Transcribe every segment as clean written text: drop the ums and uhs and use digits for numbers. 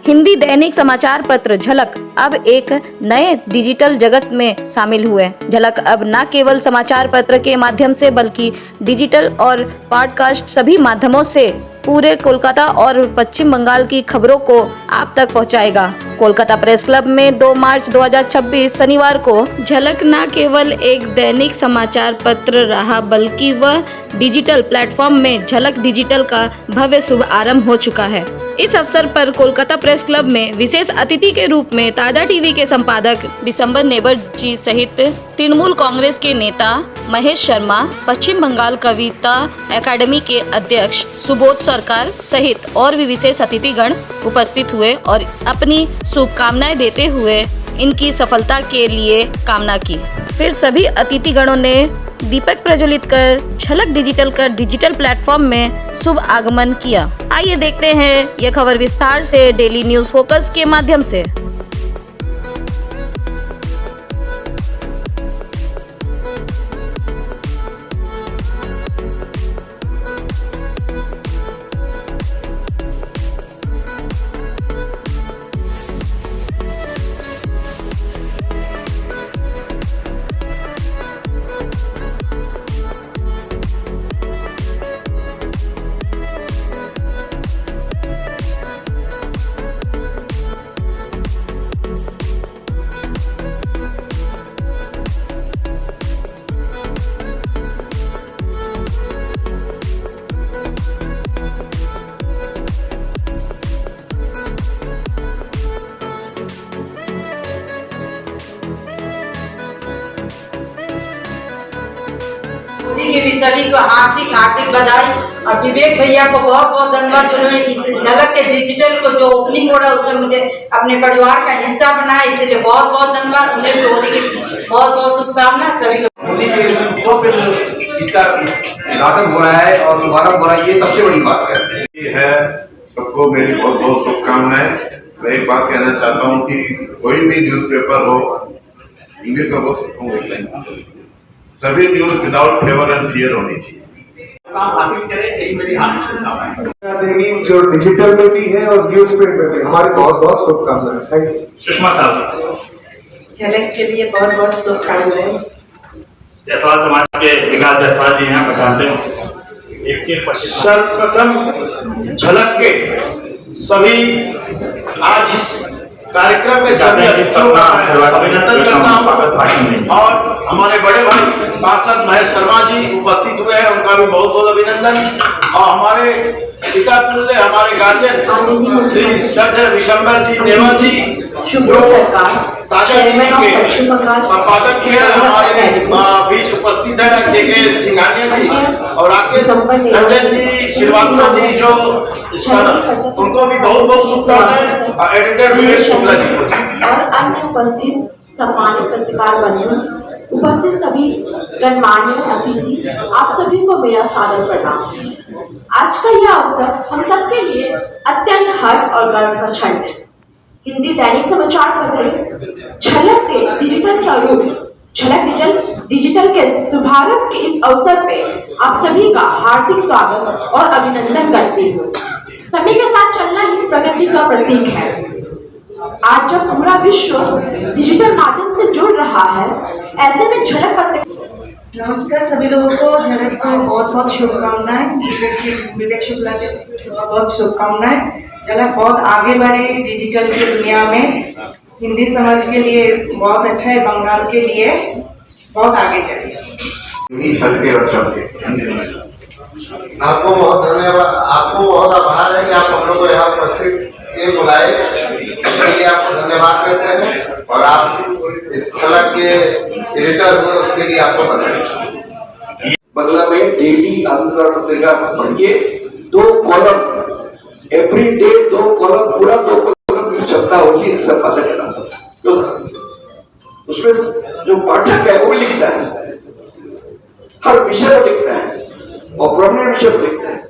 हिंदी दैनिक समाचार पत्र झलक अब एक नए डिजिटल जगत में शामिल हुए। झलक अब न केवल समाचार पत्र के माध्यम से बल्कि डिजिटल और पॉडकास्ट सभी माध्यमों से पूरे कोलकाता और पश्चिम बंगाल की खबरों को आप तक पहुंचाएगा। कोलकाता प्रेस क्लब में 2 मार्च 2026 शनिवार को झलक न केवल एक दैनिक समाचार पत्र रहा बल्कि वह डिजिटल प्लेटफॉर्म में झलक डिजिटल का भव्य शुभ आरंभ हो चुका है। इस अवसर पर कोलकाता प्रेस क्लब में विशेष अतिथि के रूप में ताजा टीवी के संपादक बिशंबर नेबर जी सहित तृणमूल कांग्रेस के नेता महेश शर्मा, पश्चिम बंगाल कविता एकेडमी के अध्यक्ष सुबोध सरकार सहित और भी विशेष अतिथिगण उपस्थित हुए और अपनी शुभकामनाएं देते हुए इनकी सफलता के लिए कामना की। फिर सभी अतिथिगणों ने दीपक प्रज्वलित कर झलक डिजिटल कर डिजिटल प्लेटफॉर्म में शुभ आगमन किया। आइए देखते हैं यह खबर विस्तार से डेली न्यूज फोकस के माध्यम से। के भी सभी को हार्दिक बधाई और विवेक भैया को बहुत बहुत धन्यवाद जिन्होंने इस झलक के डिजिटल को जो ओपनिंग हो रहा है उसमें मुझे अपने परिवार का हिस्सा बनाया, इसलिए बहुत बहुत धन्यवाद। उन्हें भी होली की बहुत बहुत शुभकामनाएं सभी को। होली के उत्सव पे इसका उद्घाटन हो रहा है और शुभारंभ हो रहा है, ये सबसे बड़ी बात है। सबको मेरी बहुत बहुत शुभकामनाएं। मैं एक बात कहना चाहता हूँ कि कोई भी न्यूज़पेपर हो, इंग्लिश में बोल सकता हूँ, सभी news without favour and fear होनी चाहिए। जो डिजिटल में भी है और न्यूज प्रिंट में भी, हमारी बहुत बहुत शुभकामनाएं। Thank you. सुषमा साहब, झलक के लिए बहुत बहुत शुभकामनाएं। जायसवाल समाज के विकास जायसवाल जी यहाँ पहुँचाते हैं। सर्वप्रथम झलक के सभी आज इस कार्यक्रम में सभी अतिथियों का अभिनंदन करता हूँ और हमारे बड़े भाई पार्षद महेश शर्मा जी उपस्थित हुए हैं, उनका भी बहुत बहुत अभिनंदन। और हमारे पिता तुल्य हमारे गार्जियन श्री श्रद्धेय बिशंबर जी नेवर जी जो ताजा टीवी के संपादक भी है, हमारे बीच उपस्थित है के सिंघानिया जी और राकेश टंडन जी श्रीवास्तव जी जो उनको भी बहुत बहुत शुभकामनाएं। एडिटर विवेक शुक्ला जी और अन्य उपस्थित सम्मानित पत्रकार बंधु, उपस्थित सभी गणमान्य अतिथि, आप सभी को मेरा सादर प्रणाम। आज का यह अवसर हम सबके लिए अत्यंत हर्ष और गर्व का क्षण है। हिंदी दैनिक समाचार पत्र झलक के डिजिटल स्वरूप झलक डिजिटल के शुभारंभ के इस अवसर पे आप सभी का हार्दिक स्वागत और अभिनंदन करती हूँ। समय के साथ चलना ही प्रगति का प्रतीक है। आज जब पूरा विश्व डिजिटल माध्यम से जुड़ रहा है, ऐसे में झलक पत्र। नमस्कार सभी लोगों को, झलक को बहुत बहुत शुभकामनाएं। विवेक शुक्ला जी बहुत बहुत शुभकामनाएं। झलक बहुत आगे बढ़े डिजिटल की दुनिया में, हिंदी समाज के लिए बहुत अच्छा है, बंगाल के लिए बहुत आगे चले। हल्के और चौके आपको बहुत धन्यवाद, आपको बहुत आभार है कि आप हम लोग को यहाँ उपस्थित ये बुलाए, इसके लिए आपको धन्यवाद करते हैं। और आप इस झलक के एडिटर हुए उसके लिए आपको बधाई। बंगला में डेली आंदोलन पत्रिका पढ़िए, 2 कॉलम एवरी डे, 2 कॉलम पूरा 2 कॉलम की क्षमता होगी संपादक करना। तो उसमें जो पाठक है वो लिखता है, हर विषय को लिखता है और प्रोमिनेंट विषय को लिखता है,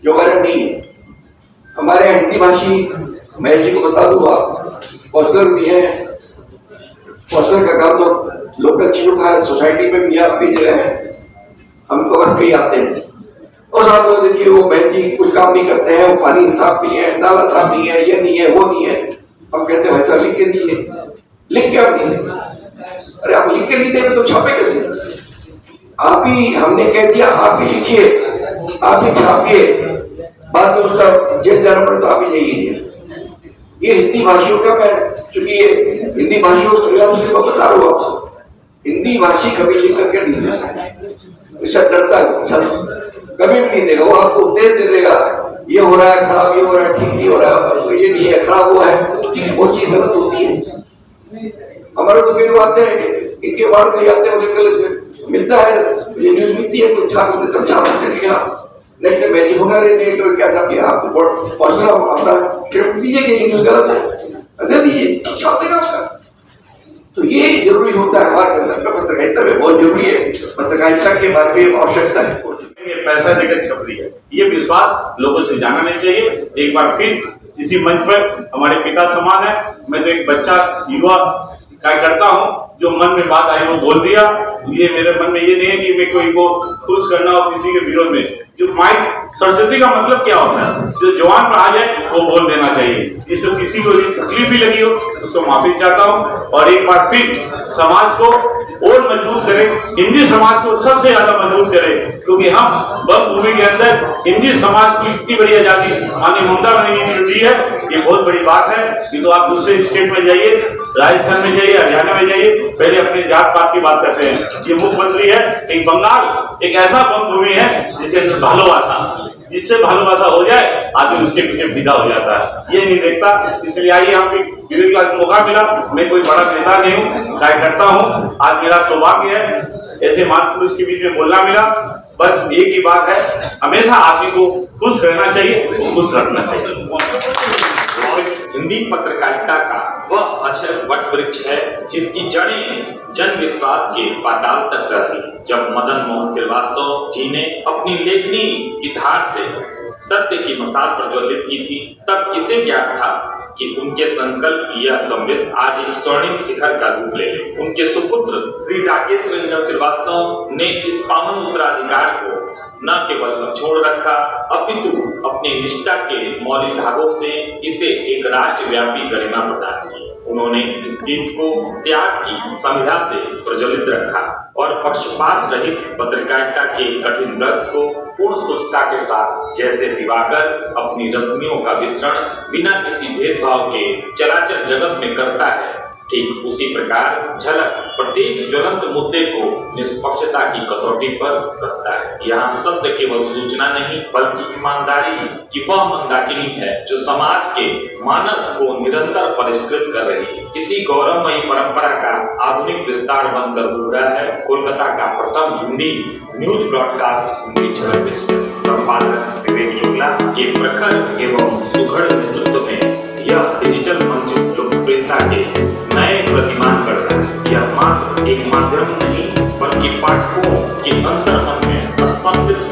जो हमारे नहीं है। हमारे हिंदी भाषी मैं जी को बता दूंगा, पॉस्टर भी है। पॉस्टर का काम तो लोकल चीजों का सोसाइटी में भी अपनी जगह है, हमको बस कहीं आते हैं और साहब वो देखिए वो बहन जी कुछ काम नहीं करते हैं, वो पानी साफ नहीं है, नाला साफ नहीं है, ये नहीं है, वो नहीं है। हम कहते हैं वैसा लिख के दिए, लिख के आप नहीं, अरे आप लिख के नहीं देंगे तो छापे कैसे? आप ही, हमने कह दिया आप ही लिखिए, आप ही छापिए, बाद में उसका जेल जाना पड़े तो आप ही जाइए। ये हिंदी भाषियों का, मैं चूंकि ये हिंदी भाषियों को बता रहा हूँ, हिंदी भाषी कभी लिख करके नहीं देता, डरता है, कभी भी नहीं देगा। वो आपको उपदेश दे देगा, ये हो रहा है खराब, ये हो रहा है ठीक, नहीं हो रहा है, ये नहीं है खराब हुआ है, ठीक है, वो चीज गलत होती है। हमारे तो बिल आते हैं, इनके वार्ड में आते हैं, मिलता है, ये न्यूज मिलती है, कुछ नेक्स्ट मैच होगा नहीं तो क्या था कि आप अपना स्क्रिप्ट दीजिए कि ये न्यूज गलत है, दे दीजिए, छापेगा आपका। तो ये जरूरी होता है हमारे अंदर, पत्रकारिता में बहुत जरूरी है, पत्रकारिता के बारे में आवश्यकता है। ये पैसा देकर छप रही है, ये विश्वास लोगों से जाना नहीं चाहिए। एक बार फिर इसी मंच पर हमारे पिता समान है, मैं तो एक बच्चा युवा कार्यकर्ता हूँ, जो मन में बात आई वो बोल दिया। ये मेरे मन में ये नहीं है कि मैं कोई को खुश करना हो किसी के विरोध में। जो माइक सरस्वती का मतलब क्या होता है, जो जवान पर आ जाए वो बोल देना चाहिए। इससे किसी को तकलीफ भी लगी हो तो माफी चाहता हूँ, और एक बार फिर समाज को और मजबूत करें, हिंदी समाज को सबसे ज्यादा मजबूत करें, क्योंकि हम भूमि के अंदर हिंदी समाज की इतनी बड़ी आजादी माननीय ममता बनर्जी ने दी है, ये बहुत बड़ी बात है। ये तो आप दूसरे स्टेट में जाइए, राजस्थान में जाइए, हरियाणा में जाइए, पहले अपने जात पात की बात करते हैं। ये मुख्यमंत्री है, एक बंगाल एक ऐसा भूमि है जिसके अंदर भालोबासा, जिससे भालोबासा हो जाए आदमी उसके पीछे फिदा हो जाता है, ये नहीं देखता। इसलिए आइए हम भी मौका मिला, मैं कोई बड़ा नेता नहीं हूँ, कार्यकर्ता हूँ। आज मेरा सौभाग्य है ऐसे महापुरुष के बीच में बोलना मिला। बस एक ही बात है, हमेशा आदमी को खुश रहना चाहिए, खुश रखना चाहिए। हिंदी पत्रकारिता का वह अक्षर वट वृक्ष है जिसकी जड़ें जन विश्वास के पाताल तक रहती। जब मदन मोहन श्रीवास्तव जी ने अपनी लेखनी की धार से सत्य की मसाल प्रज्वलित की थी, तब किसे ज्ञात था कि उनके संकल्प यह समृद्ध आज एक स्वर्णिम शिखर का रूप ले ले। उनके सुपुत्र श्री राकेश रंजन श्रीवास्तव ने इस पावन उत्तराधिकार को न केवल छोड़ रखा, अपितु अपनी निष्ठा के मौलिक धागों से इसे एक राष्ट्रव्यापी गरिमा प्रदान की। उन्होंने इस गीत को त्याग की संविधा से प्रज्वलित रखा और पक्षपात रहित पत्रकारिता के कठिन व्रत को पूर्ण सुष्ठुता के साथ, जैसे दिवाकर अपनी रश्मियों का वितरण बिना किसी भेदभाव के चराचर जगत में करता है, ठीक उसी प्रकार झलक प्रत्येक ज्वलंत मुद्दे को निष्पक्षता की कसौटी पर कसता है। यहाँ सत्य केवल सूचना नहीं बल्कि ईमानदारी की वह मंदाकिनी है जो समाज के मानस को निरंतर परिष्कृत कर रही है। इसी गौरवमयी परंपरा का आधुनिक विस्तार बनकर उभरा है कोलकाता का प्रथम हिंदी न्यूज ब्रॉडकास्ट हिंदी झलक। संपादक विवेक शुक्ला के प्रखर एवं सुघड़ नेतृत्व में यह डिजिटल मंच लोकप्रियता के नए प्रतिमान कर रहा है। यह मात्र एक माध्यम नहीं बल्कि पाठकों के अंतर्मन में स्पंदित